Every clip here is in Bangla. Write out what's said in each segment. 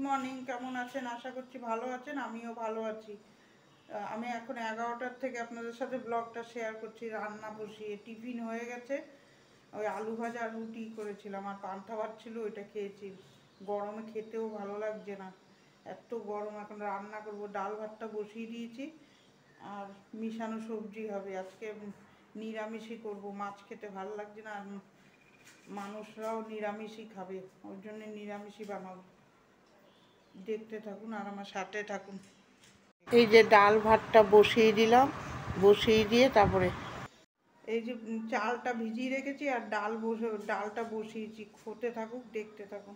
মর্নিং, কেমন আছেন? আশা করছি ভালো আছেন, আমিও ভালো আছি। আমি এখন 11টার থেকে আপনাদের সাথে ব্লগটা শেয়ার করছি। রান্না বসিয়ে টিফিন হয়ে গেছে। ওই আলু ভাজা রুটি করেছিলাম আর পান্তা ভাত ছিল, ওইটা খেয়েছি। গরমে খেতেও ভালো লাগছে না, এত গরম। এখন রান্না করব, ডাল ভাতটা বসিয়ে দিয়েছি আর মিশানো সবজি হবে। আজকে নিরামিষই করব, মাছ খেতে ভালো লাগছে না, আর মানুষরাও নিরামিষই খাবে, ওই জন্য নিরামিষই বানাবো। দেখতে থাকুন আর আমার সাথে থাকুন। এই যে ডাল ভাতটা বসিয়ে দিলাম, বসিয়ে দিয়ে তারপরে এই যে চালটা ভিজিয়ে রেখেছি আর ডালটা বসিয়েছি। হতে থাকুক, দেখতে থাকুন।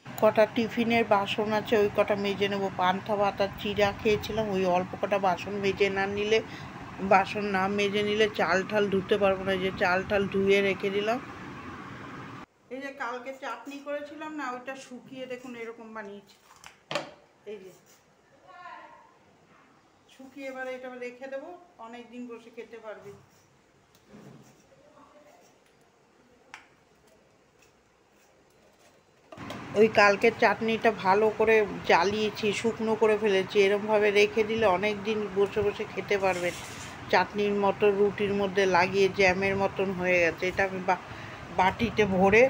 কটা টিফিনের বাসন আছে, ওই কটা মেজে নেবো। পান্তা ভাত আর চিড়া খেয়েছিলাম, ওই অল্প কটা বাসন মেজে না নিলে, বাসন না মেজে নিলে চাল ঠাল ধুতে পারবো না। যে চাল ঠাল ধুয়ে রেখে দিলাম। এই যে কালকে চাটনি করেছিলাম না, ওইটা শুকিয়ে দেখুন এরকম বানিয়েছি। এই যে শুকিয়ে এবার এটা রেখে দেবো, অনেক দিন বসে খেতে পারবি। ওই কালকের চাটনিটা ভালো করে জ্বালিয়েছি, শুকনো করে ফেলেছি। এরমভাবে রেখে দিলে অনেক দিন বসে বসে খেতে পারবেন। চাটনির মতো রুটির মধ্যে লাগিয়ে জ্যামের মতন হয়ে গেছে। এটা আমি বাটিতে ভরে,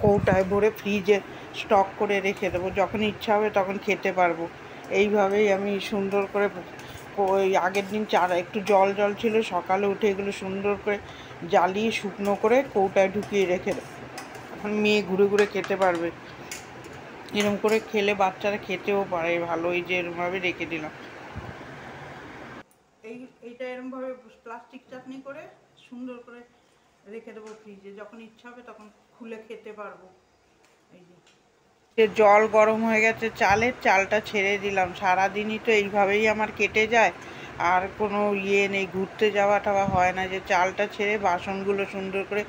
কৌটায় ভরে ফ্রিজে স্টক করে রেখে দেবো, যখন ইচ্ছা হবে তখন খেতে পারবো। এইভাবেই আমি সুন্দর করে, ওই আগের দিন একটু জল জল ছিল, সকালে উঠে এগুলো সুন্দর করে জ্বালিয়ে শুকনো করে কৌটায় ঢুকিয়ে রেখে দেবো। এখন মেয়ে ঘুরে ঘুরে খেতে পারবে। এরকম করে খেলে বাচ্চারা খেতেও পারে ভালো। এই যে এরমভাবে রেখে দিলাম। এইটা এরমভাবে প্লাস্টিক চাটনি করে সুন্দর করে রেখে দেবো ফ্রিজে, যখন ইচ্ছা হবে তখন খুলে খেতে পারবো। এই যে জল গরম হয়ে গেছে, চালটা ছেড়ে দিলাম। সারাদিনই তো এইভাবেই আমার কেটে যায়, আর কোনো নেই, ঘুরতে যাওয়া টাওয়া হয় না। যে চালটা ছেড়ে বাসনগুলো সুন্দর করে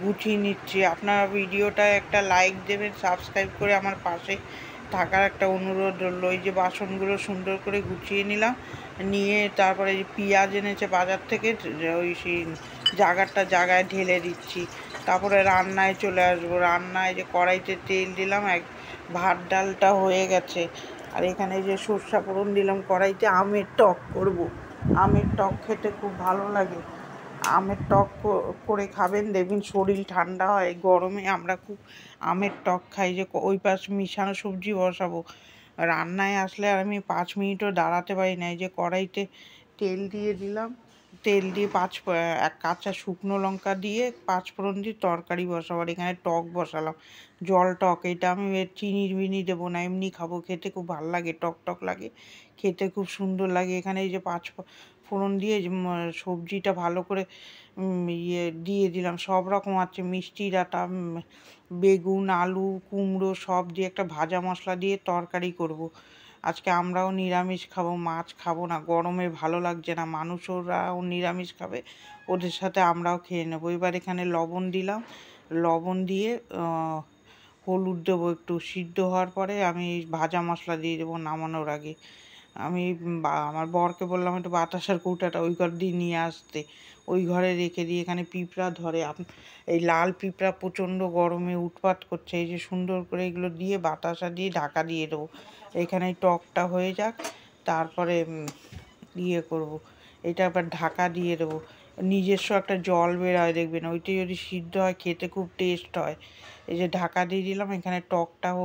গুছিয়ে নিচ্ছি। আপনারা ভিডিওটা একটা লাইক দেবেন, সাবস্ক্রাইব করে আমার পাশে থাকার একটা অনুরোধ রইল। ওই যে বাসনগুলো সুন্দর করে গুছিয়ে নিলাম, নিয়ে তারপরে এই পেঁয়াজ এনেছে বাজার থেকে, ওই সেই জায়গায় ঢেলে দিচ্ছি। তারপরে রান্নায় চলে আসবো। রান্নায় যে কড়াইতে তেল দিলাম, ভাত ডালটা হয়ে গেছে। আর এখানে যে সর্ষা ফোড়ন দিলাম কড়াইতে। আমের টক করব। আমের টক খেতে খুব ভালো লাগে। আমের টক করে খাবেন, দেখবেন শরীর ঠান্ডা হয়। গরমে আমরা খুব আমের টক খাই। যে ওই পাশ মিশানো সবজি বসাবো, রান্নায় আসলে আর আমি 5 মিনিটও দাঁড়াতে পারি না। এই যে কড়াইতে তেল দিয়ে দিলাম, তেল দিয়ে এক কাঁচা শুকনো লঙ্কা দিয়ে 5 ফোড়ন দিয়ে তরকারি বসাবো। আর এখানে টক বসালাম, জল টক। এটা আমি চিনি বিনি দেবো না, এমনি খাবো। খেতে খুব ভালো লাগে, টক টক লাগে, খেতে খুব সুন্দর লাগে। এখানে এই যে 5 ফোড়ন দিয়ে সবজিটা ভালো করে দিয়ে দিলাম। সব রকম আছে, মিষ্টি ডাঁটা, বেগুন, আলু, কুমড়ো সব দিয়ে একটা ভাজা মশলা দিয়ে তরকারি করব। আজকে আমরাও নিরামিষ খাবো, মাছ খাবো না। গরমে ভালো লাগছে না, মানুষরাও নিরামিষ খাবে, ওদের সাথে আমরাও খেয়ে নেবো। এবার এখানে লবণ দিলাম, লবণ দিয়ে হলুদ দেবো একটু। সিদ্ধ হওয়ার পরে আমি ভাজা মশলা দিয়ে দেবো নামানোর আগে। আমি আমার বরকে বললাম একটু বাতাসার কৌটাটা ওই ঘর দিয়ে নিয়ে আসতে, ওই ঘরে রেখে দিয়ে। এখানে পিঁপড়া ধরে, এই লাল পিঁপড়া প্রচণ্ড গরমে উৎপাত করছে। এই যে সুন্দর করে এগুলো দিয়ে বাতাসা দিয়ে ঢাকা দিয়ে দেবো। এখানে টকটা হয়ে যাক, তারপরে করব। এটা আবার ঢাকা দিয়ে দেবো। নিজস্ব একটা জল বের হয় দেখবেন, ওইটাই যদি সিদ্ধ হয় খেতে খুব টেস্ট হয়। এই যে ঢাকা দিয়ে দিলাম। এখানে টকটাও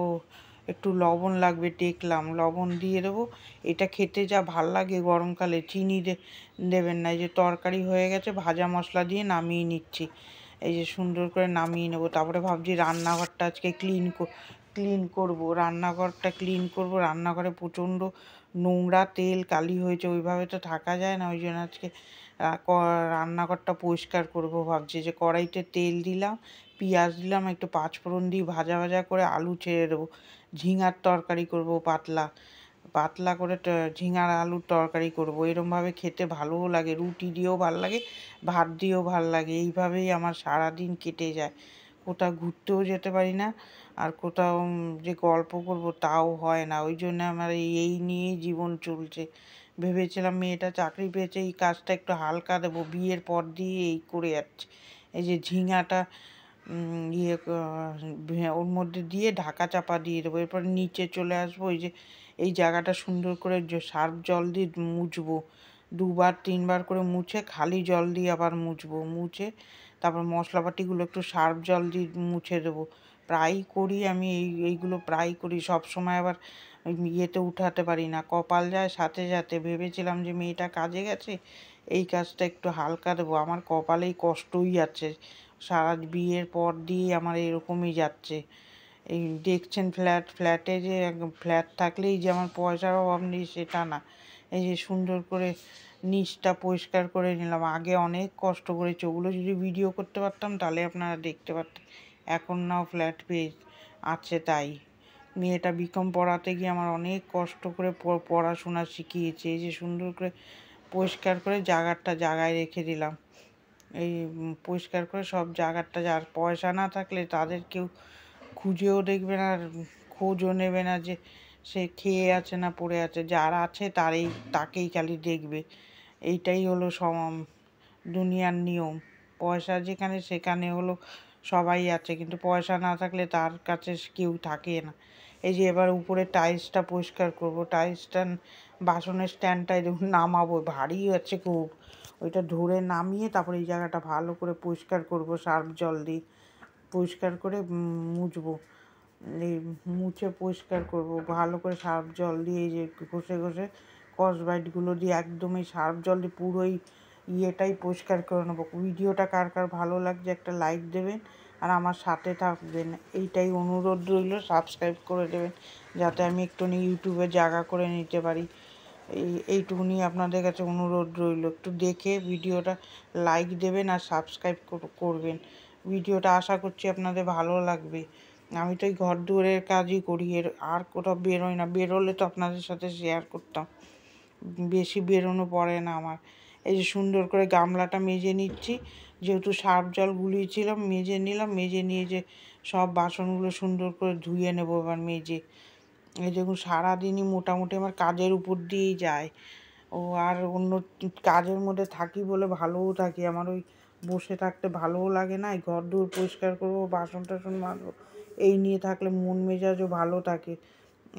একটু লবণ লাগবে, দেখলাম, লবণ দিয়ে দেবো। এটা খেতে যা ভাল লাগে গরমকালে, চিনি দেবেন না। এই যে তরকারি হয়ে গেছে, ভাজা মশলা দিয়ে নামিয়ে নিচ্ছি। এই যে সুন্দর করে নামিয়ে নেবো। তারপরে ভাবছি রান্নাঘরটা আজকে ক্লিন করব। রান্নাঘরটা ক্লিন করব। রান্নাঘরে প্রচণ্ড নোংরা, তেল কালি হয়েছে, ওইভাবে তো থাকা যায় না। ওই জন্য আজকে রান্নাঘরটা পরিষ্কার করব ভাবছি। যে কড়াইতে তেল দিলাম, পেঁয়াজ দিলাম, একটু 5 ফোড়ন দিয়ে ভাজা ভাজা করে আলু ছেড়ে দেবো। ঝিঙার তরকারি করব, পাতলা পাতলা করে ঝিঙার আলুর তরকারি করব। এরমভাবে খেতে ভালোও লাগে, রুটি দিয়েও ভাল লাগে, ভাত দিয়েও ভাল লাগে। এইভাবেই আমার সারাদিন কেটে যায়। কোথাও ঘুরতেও যেতে পারি না, আর কোথাও যে গল্প করব তাও হয় না। ওই জন্য আমার এই নিয়েই জীবন চলছে। ভেবেছিলাম মেয়েটা চাকরি পেয়েছে, এই কাজটা একটু হালকা দেবো, বিয়ের পর দিয়ে এই করে যাচ্ছে। এই যে ঝিঙাটা ওর মধ্যে দিয়ে ঢাকা চাপা দিয়ে দেবো। এরপর নিচে চলে আসবো, ওই যে এই জায়গাটা সুন্দর করে সার্ফ জল দিয়ে মুছবো, 2-3 বার করে মুছে খালি জল দিয়ে আবার মুছবো, মুছে তারপর মশলাপাতিগুলো একটু সার্ফ জল দিয়ে মুছে দেবো। প্রায়ই করি আমি এইগুলো প্রায়ই করি, সব সময় আবার ইয়েতে উঠাতে পারি না, কপাল যায় সাথে সাথে। ভেবেছিলাম যে মেয়েটা কাজে গেছে, এই কাজটা একটু হালকা দেবো, আমার কপালেই কষ্টই আছে, সারা বিয়ের পর দিয়ে আমার এরকমই যাচ্ছে। এই দেখছেন ফ্ল্যাটে যে ফ্ল্যাট থাকলেই যে আমার পয়সার অভাব নেই সেটা না। এই যে সুন্দর করে নিচটা পরিষ্কার করে নিলাম, আগে অনেক কষ্ট করেছি, ওগুলো যদি ভিডিও করতে পারতাম তাহলে আপনারা দেখতে পারতেন। এখন নাও ফ্ল্যাট পেয়ে আছে, তাই মেয়েটা বিকম পড়াতে গিয়ে আমার অনেক কষ্ট করে পড়াশোনা শিখিয়েছে। এই যে সুন্দর করে পরিষ্কার করে জায়গায় রেখে দিলাম, এই পরিষ্কার করে সব জায়গাটা। যার পয়সা না থাকলে তাদের কেউ খুঁজেও দেখবে না, আর খোঁজও নেবে না যে সে খেয়ে আছে না পড়ে আছে, যার আছে তাকেই খালি দেখবে। এইটাই হলো দুনিয়ার নিয়ম। পয়সা যেখানে সেখানে হলো সবাই আছে, কিন্তু পয়সা না থাকলে তার কাছে কেউ থাকে না। এই যে এবার উপরে টাইলসটা পরিষ্কার করব, টাইলসটা বাসনের স্ট্যান্ডটায় দেখুন নামাবো, ভারী আছে খুব, ওইটা ধরে নামিয়ে তারপরে এই জায়গাটা ভালো করে পরিষ্কার করব, সার্ফ জল দিয়ে পরিষ্কার করে মুছবো, এই মুছে পরিষ্কার করব ভালো করে সার্ফ জল দিয়ে। এই যে ঘষে ঘষে স্কচব্রাইটগুলো দিয়ে একদমই সার্ফ জল দিয়ে পুরোই ইয়েটাই পরিষ্কার করে নেবো। ভিডিওটা কার কার ভালো লাগছে একটা লাইক দেবেন আর আমার সাথে থাকবেন, এইটাই অনুরোধ রইল। সাবস্ক্রাইব করে দেবেন যাতে আমি একটুখানি ইউটিউবে জায়গা করে নিতে পারি, এইটুকুনি আপনাদের কাছে অনুরোধ রইল। একটু দেখে ভিডিওটা লাইক দেবেন আর সাবস্ক্রাইব করবেন। ভিডিওটা আশা করছি আপনাদের ভালো লাগবে। আমি তো এই ঘর দুয়ারের কাজই করি, আর কোথাও বেরোই না, বেরোলে তো আপনাদের সাথে শেয়ার করতাম, বেশি বেরোনো পড়ে না আমার। এই যে সুন্দর করে গামলাটা মেজে নিচ্ছি, যেহেতু সার্ফ জল গুলিয়েছিলাম, মেজে নিলাম, মেজে নিয়ে যে সব বাসনগুলো সুন্দর করে ধুয়ে নেবো এবার মেজে। এই দেখুন সারাদিনই মোটামুটি আমার কাজের উপর দিয়েই যায়, ও আর অন্য কাজের মধ্যে থাকি বলে ভালোও থাকি, আমার ওই বসে থাকতে ভালোও লাগে না, এই ঘর দূর পরিষ্কার করবো, বাসন টাসন মাজবো, এই নিয়ে থাকলে মন মেজাজও ভালো থাকে।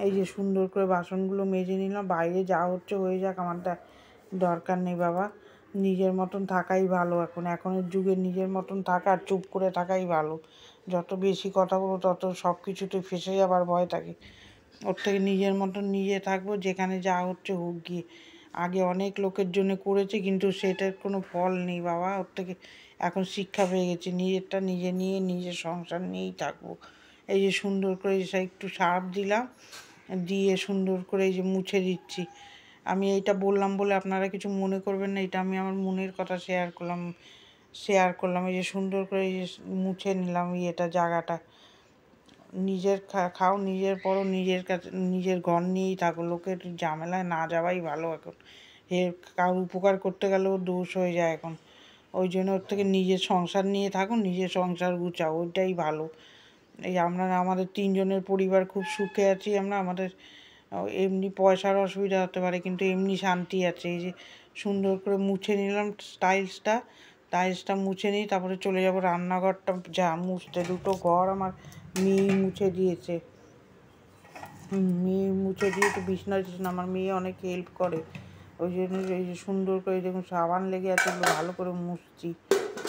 এই যে সুন্দর করে বাসনগুলো মেজে নিলাম, বাইরে যা হচ্ছে হয়ে যাক, আমার দরকার নেই বাবা, নিজের মতন থাকাই ভালো। এখনের যুগে নিজের মতন থাকা আর চুপ করে থাকাই ভালো। যত বেশি কথা বলবো তত সব কিছুতে ফেঁসে যাবার ভয় থাকে, ওর থেকে নিজের মতন নিজে থাকবো, যেখানে যা হচ্ছে হোক গিয়ে। আগে অনেক লোকের জন্য করেছি কিন্তু সেটার কোনো ফল নেই বাবা, ওর থেকে এখন শিক্ষা পেয়ে গেছি, নিজেরটা নিজে নিয়ে নিজের সংসার নিয়েই থাকবো। এই যে সুন্দর করে একটু সার্ফ দিলাম, দিয়ে সুন্দর করে এই যে মুছে দিচ্ছি। আমি এইটা বললাম বলে আপনারা কিছু মনে করবেন না, এটা আমি আমার মনের কথা শেয়ার করলাম। এই যে সুন্দর করে এই যে মুছে নিলাম এটা জায়গাটা। নিজের খাও, নিজের পরো, নিজের কাছে নিজের ঘর নিয়েই থাকো, লোকের ঝামেলায় না যাওয়াই ভালো। এখন কারোর উপকার করতে গেলেও দোষ হয়ে যায় এখন, ওই জন্য ওর থেকে নিজের সংসার নিয়ে থাকুন, নিজের সংসার গুছাও, ওইটাই ভালো। এই আমাদের 3 জনের পরিবার খুব সুখে আছি আমরা, আমাদের এমনি পয়সার অসুবিধা হতে পারে কিন্তু এমনি শান্তি আছে। এই যে সুন্দর করে মুছে নিলাম টাইলসটা মুছে নিই, তারপরে চলে যাব রান্নাঘরটা মুছতে। দুটো ঘর আমার মেয়ে মুছে দিয়েছে, মেয়ে মুছে দিয়েছে, বিছনা টিছনা আমার মেয়ে অনেক হেল্প করে, ওই জন্য এই যে সুন্দর করে দেখুন সাবান লেগে আছে, ভালো করে মুছছি।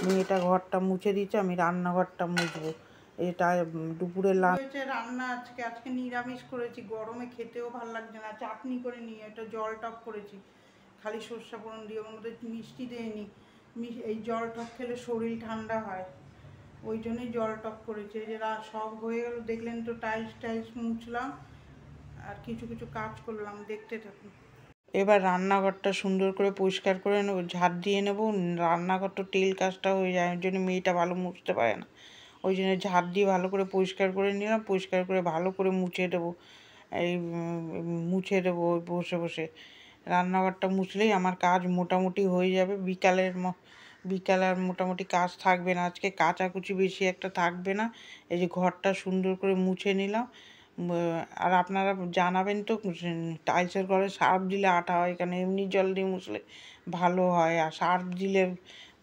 মেয়েটা ঘরটা মুছে দিচ্ছে, আমি রান্নাঘরটা মুছবো। এটা দুপুরের হয়েছে রান্না, আজকে নিরামিষ করেছি, গরমে খেতেও ভালো লাগছে না, চাটনি করে নিয়ে এটা জল টক করেছি, খালি সর্ষে ফোড়ন দিয়ে, ওর মধ্যে মিষ্টি দেয়নি। এই জল টক খেলে শরীর ঠান্ডা হয়, ওই জন্যই জল টক করেছি। এই যে সব হয়ে গেল, দেখলেন তো, টাইলস মুছলাম আর কিছু কিছু কাজ করলাম, দেখতে থাকুন। এবার রান্নাঘরটা সুন্দর করে পরিষ্কার করে নেবো, ঝাড় দিয়ে নেবো। রান্নাঘর তো তেল কাজটা হয়ে যায়, ওই জন্য মেয়েটা ভালো মুছতে পারে না, ওই জন্য ঝাড় দিয়ে ভালো করে পরিষ্কার করে নিলাম, পরিষ্কার করে ভালো করে মুছে দেবো। এই মুছে দেবো বসে বসে, রান্নাঘরটা মুছলেই আমার কাজ মোটামুটি হয়ে যাবে। বিকালে আর মোটামুটি কাজ থাকবে না, আজকে কাচাকুচি বেশি একটা থাকবে না। এই যে ঘরটা সুন্দর করে মুছে নিলাম। আর আপনারা জানাবেন তো, টাইলসের ঘরে সার্ফ দিলে আঠা হয়, এখানে এমনি জল দিয়ে মুছলে ভালো হয়, আর সার্ফ দিলে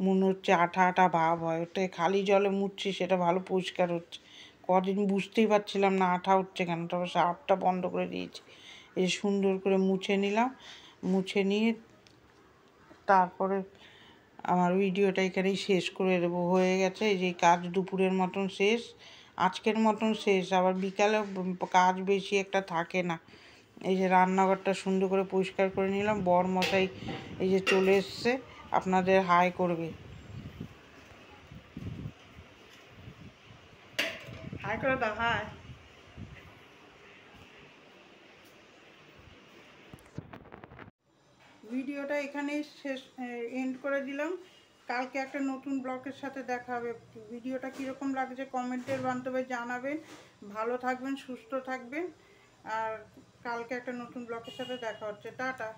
মনে হচ্ছে আঠা আঠা ভাব হয়। ওটাই খালি জলে মুছছি, সেটা ভালো পরিষ্কার হচ্ছে। কদিন বুঝতেই পারছিলাম না আঠা উঠছে কেন, তবে সার্ফটা বন্ধ করে দিয়েছি। এই সুন্দর করে মুছে নিলাম, মুছে নিয়ে তারপরে আমার ভিডিওটা এখানেই শেষ করে দেবো। হয়ে গেছে এই যে কাজ দুপুরের মতন শেষ, আজকের মতন শেষ। আবার বিকালে কাজ বেশি একটা থাকে না। এই যে রান্নাঘরটা সুন্দর করে পরিষ্কার করে নিলাম। বরমশাই এই যে চলে এসছে, আপনাদের হাই করবে। হাই করে দাও, হাই। ভিডিওটা এখানেই শেষ এন্ড করে দিলাম। কালকে একটা নতুন ব্লগের সাথে দেখা হবে। ভিডিওটা কীরকম লাগছে কমেন্টের মাধ্যমে জানাবেন। ভালো থাকবেন, সুস্থ থাকবেন। আর কালকে একটা নতুন ব্লগের সাথে দেখা হচ্ছে। টাটা।